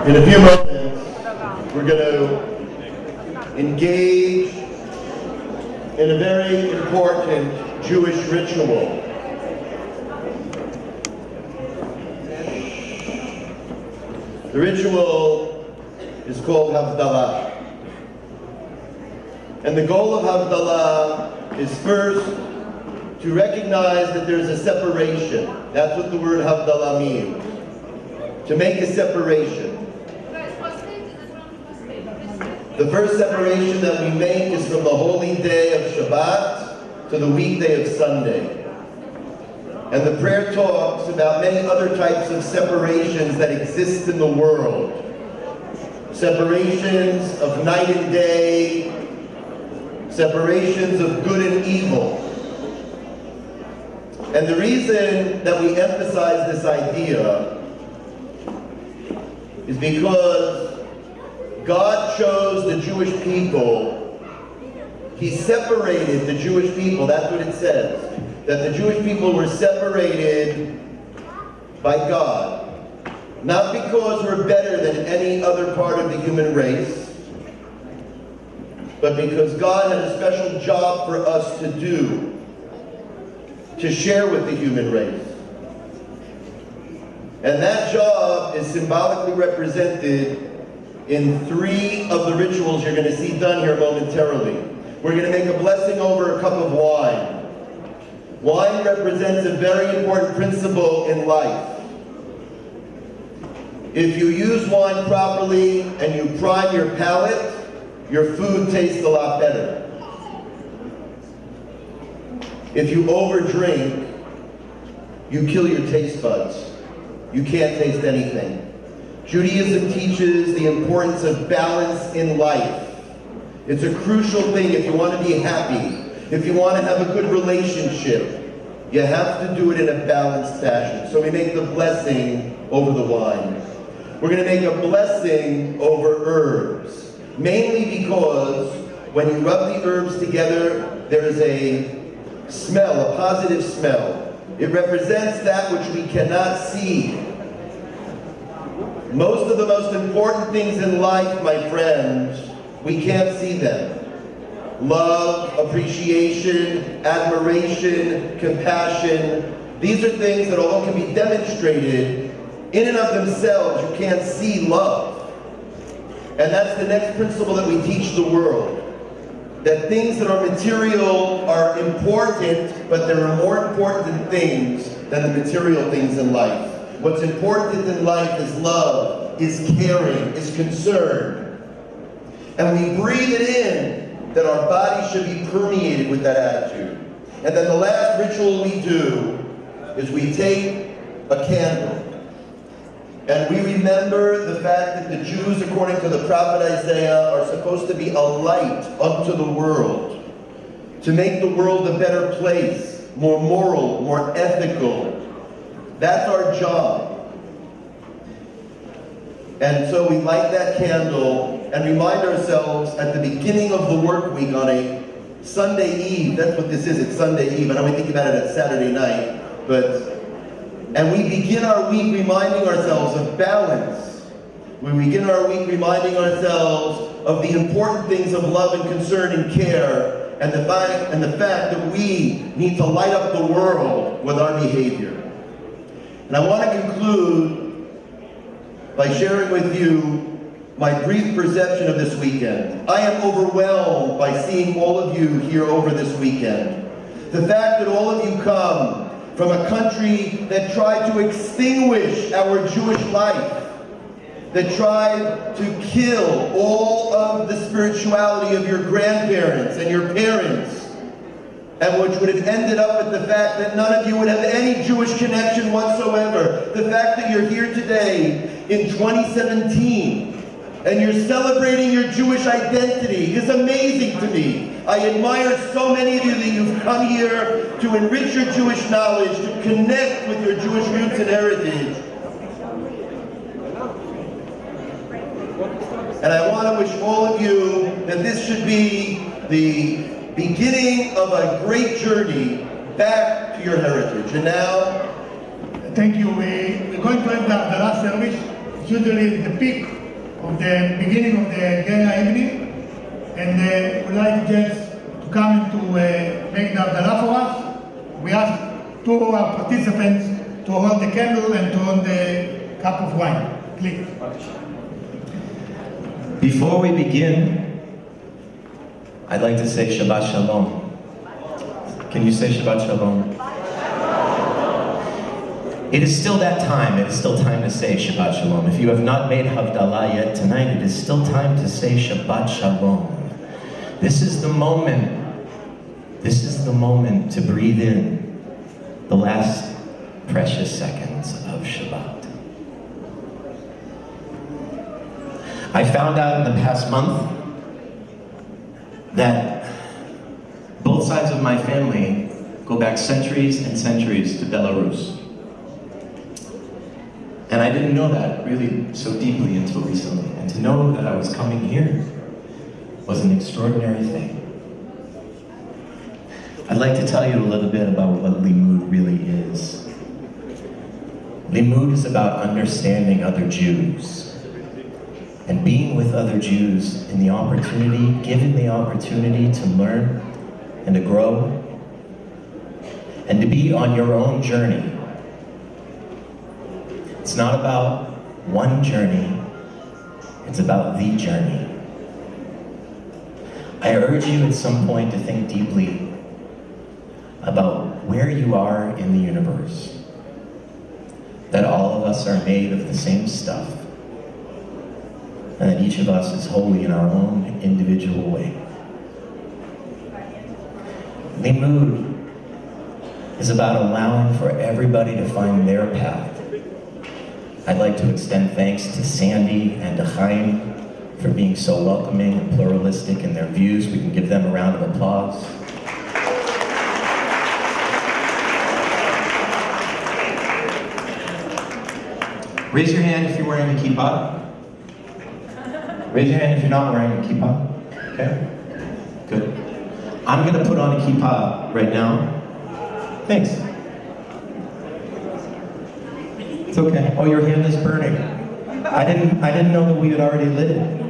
In a few moments, we're going to engage in a very important Jewish ritual. The ritual is called Havdalah. And the goal of Havdalah is first to recognize that there's a separation. That's what the word Havdalah means. To make a separation. The first separation that we make is from the holy day of Shabbat to the weekday of Sunday. And the prayer talks about many other types of separations that exist in the world. Separations of night and day, separations of good and evil. And the reason that we emphasize this idea is because God chose the Jewish people. He separated the Jewish people. That's what it says. That the Jewish people were separated by God. Not because we're better than any other part of the human race, but because God had a special job for us to do, to share with the human race. And that job is symbolically represented in three of the rituals you're going to see done here momentarily. We're going to make a blessing over a cup of wine. Wine represents a very important principle in life. If you use wine properly and you prime your palate, your food tastes a lot better. If you overdrink, you kill your taste buds. You can't taste anything. Judaism teaches the importance of balance in life. It's a crucial thing if you want to be happy, if you want to have a good relationship. You have to do it in a balanced fashion. So we make the blessing over the wine. We're going to make a blessing over herbs, mainly because when you rub the herbs together, there is a smell, a positive smell. It represents that which we cannot see. Most of the most important things in life, my friends, we can't see them. Love, appreciation, admiration, compassion. These are things that, although can be demonstrated, in and of themselves, you can't see love. And that's the next principle that we teach the world. That things that are material are important, but there are more important things than the material things in life. What's important in life is love, is caring, is concern. And we breathe it in, that our body should be permeated with that attitude. And then the last ritual we do is we take a candle. And we remember the fact that the Jews, according to the prophet Isaiah, are supposed to be a light unto the world. To make the world a better place, more moral, more ethical. That's our job. And so we light that candle and remind ourselves at the beginning of the work week on a Sunday Eve. That's what this is, it's Sunday Eve. I know we think about it at Saturday night, and we begin our week reminding ourselves of balance. We begin our week reminding ourselves of the important things of love and concern and care, and the fact that we need to light up the world with our behavior. And I want to conclude by sharing with you my brief perception of this weekend. I am overwhelmed by seeing all of you here over this weekend. The fact that all of you come from a country that tried to extinguish our Jewish life, that tried to kill all of the spirituality of your grandparents and your parents, and which would have ended up with the fact that none of you would have any Jewish connection whatsoever. The fact that you're here today in 2017 and you're celebrating your Jewish identity is amazing to me. I admire so many of you that you've come here to enrich your Jewish knowledge, to connect with your Jewish roots and heritage. And I want to wish all of you that this should be the beginning of a great journey back to your heritage. And now, thank you. We're going to end the last service usually the peak of the beginning of the gala evening, and we'd like just to come and to make the Havdalah for us. We ask two of our participants to hold the candle and to hold the cup of wine. Please. Before we begin, I'd like to say Shabbat Shalom. Can you say Shabbat Shalom? It is still that time. It is still time to say Shabbat Shalom. If you have not made Havdalah yet tonight, it is still time to say Shabbat Shalom. This is the moment. This is the moment to breathe in the last precious seconds of Shabbat. I found out in the past month that both sides of my family go back centuries and centuries to Belarus. And I didn't know that really so deeply until recently. And to know that I was coming here was an extraordinary thing. I'd like to tell you a little bit about what Limmud really is. Limmud is about understanding other Jews and being with other Jews in the opportunity, given the opportunity to learn and to grow and to be on your own journey. It's not about one journey, it's about the journey. I urge you at some point to think deeply about where you are in the universe. That all of us are made of the same stuff, and that each of us is holy in our own individual way. Limmud is about allowing for everybody to find their path. I'd like to extend thanks to Sandy and to Chaim for being so welcoming and pluralistic in their views. We can give them a round of applause. Raise your hand if you're wearing a kippah. Raise your hand if you're not wearing a kippah. Okay? Good. I'm going to put on a kippah right now. Thanks. It's okay. Oh, your hand is burning. I didn't know that we had already lit it.